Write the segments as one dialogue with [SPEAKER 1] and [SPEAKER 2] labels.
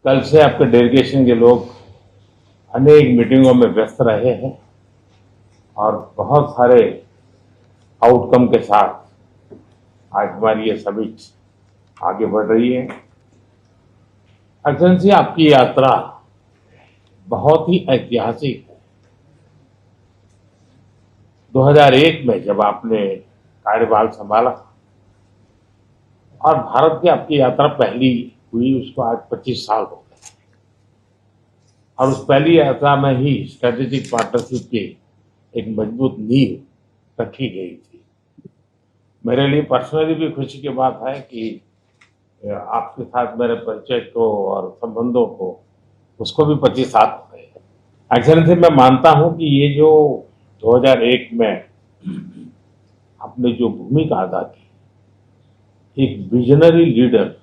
[SPEAKER 1] कल से आपके डेलीगेशन के लोग अनेक मीटिंगों में व्यस्त रहे हैं और बहुत सारे आउटकम के साथ आज हमारी ये समिट आगे बढ़ रही है। एक्सेलेंसी, आपकी यात्रा बहुत ही ऐतिहासिक है। 2001 में जब आपने कार्यभार संभाला और भारत की आपकी यात्रा पहली हुई, उसको आज 25 साल हो गए और उस पहली यात्रा में ही स्ट्रेटेजिक पार्टनरशिप की एक मजबूत नींव रखी गई थी। मेरे लिए पर्सनली भी खुशी की बात है कि आपके साथ मेरे परिचय को और संबंधों को उसको भी 25 साल हो गए। एक्सेलेंसी, मैं मानता हूं कि ये जो 2001 में आपने जो भूमिका अदा की, एक विजनरी लीडर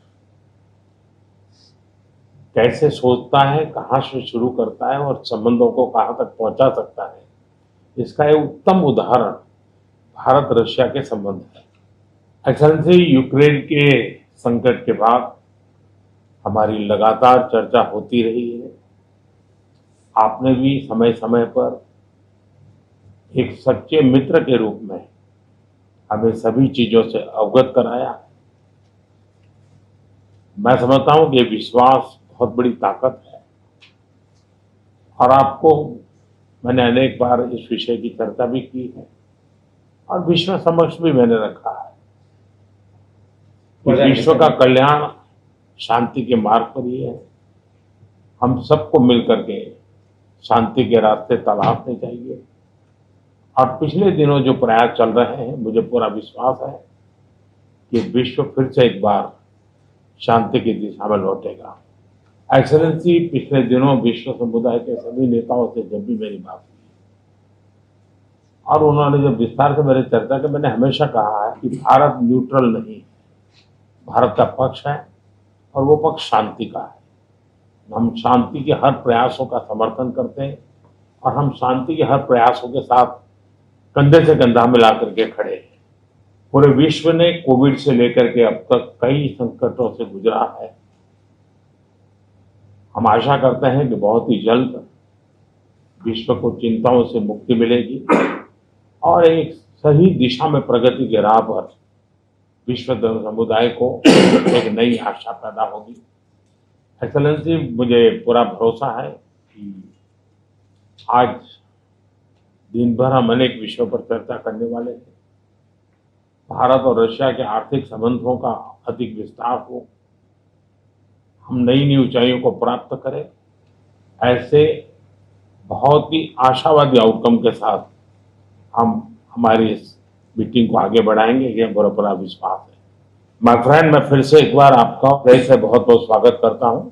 [SPEAKER 1] कैसे सोचता है, कहां से शुरू करता है और संबंधों को कहां तक पहुंचा सकता है, इसका एक उत्तम उदाहरण भारत रशिया के संबंध है। एक्सेलेंसी, यूक्रेन के संकट के बाद हमारी लगातार चर्चा होती रही है। आपने भी समय समय पर एक सच्चे मित्र के रूप में हमें सभी चीजों से अवगत कराया। मैं समझता हूं कि विश्वास बहुत बड़ी ताकत है और आपको मैंने अनेक बार इस विषय की चर्चा भी की है और विश्व समक्ष भी मैंने रखा है कि विश्व का कल्याण शांति के मार्ग पर ही है। हम सबको मिलकर के शांति के रास्ते तलाशने चाहिए और पिछले दिनों जो प्रयास चल रहे हैं, मुझे पूरा विश्वास है कि विश्व फिर से एक बार शांति की दिशा में लौटेगा। एक्सेलेंसी, पिछले दिनों विश्व समुदाय के सभी नेताओं से जब भी मेरी बात हुई और उन्होंने जब विस्तार से मेरे चर्चा की, मैंने हमेशा कहा है कि भारत न्यूट्रल नहीं है, भारत का पक्ष है और वो पक्ष शांति का है। हम शांति के हर प्रयासों का समर्थन करते हैं और हम शांति के हर प्रयासों के साथ कंधे से कंधा मिला करके खड़े हैं। पूरे विश्व ने कोविड से लेकर के अब तक कई संकटों से गुजरा है। हम आशा करते हैं कि बहुत ही जल्द विश्व को चिंताओं से मुक्ति मिलेगी और एक सही दिशा में प्रगति के राह पर विश्व समुदाय को एक नई आशा पैदा होगी। एक्सेलेंसी, मुझे पूरा भरोसा है कि आज दिन भर हम अनेक विषयों पर चर्चा करने वाले हैं। भारत और रशिया के आर्थिक संबंधों का अधिक विस्तार हो, हम नई नई ऊंचाइयों को प्राप्त करें, ऐसे बहुत ही आशावादी आउटकम के साथ हम हमारी इस मीटिंग को आगे बढ़ाएंगे, ये मेरा पूरा विश्वास है। माय फ्रेंड, मैं फिर से एक बार आपका फिर से बहुत बहुत स्वागत करता हूं